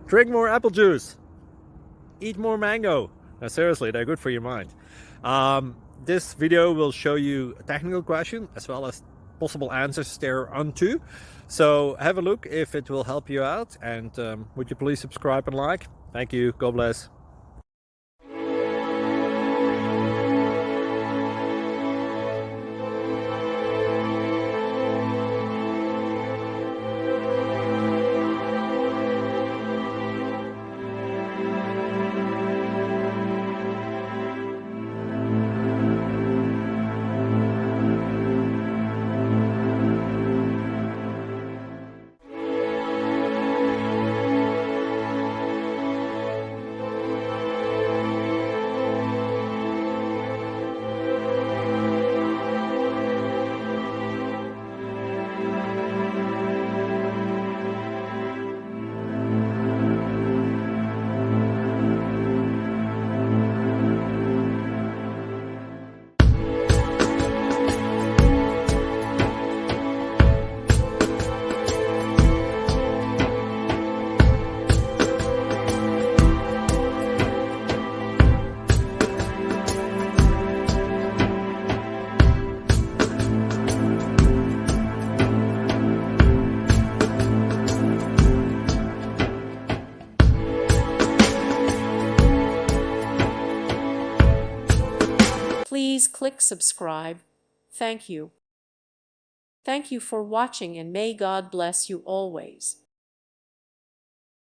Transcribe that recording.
Drink more apple juice. Eat more mango. Now, seriously, they're good for your mind. This video will show you a technical question as well as possible answers thereunto. So have a look if it will help you out, and would you please subscribe and like? Thank you. God bless. Please click subscribe. Thank you. Thank you for watching, and may God bless you always.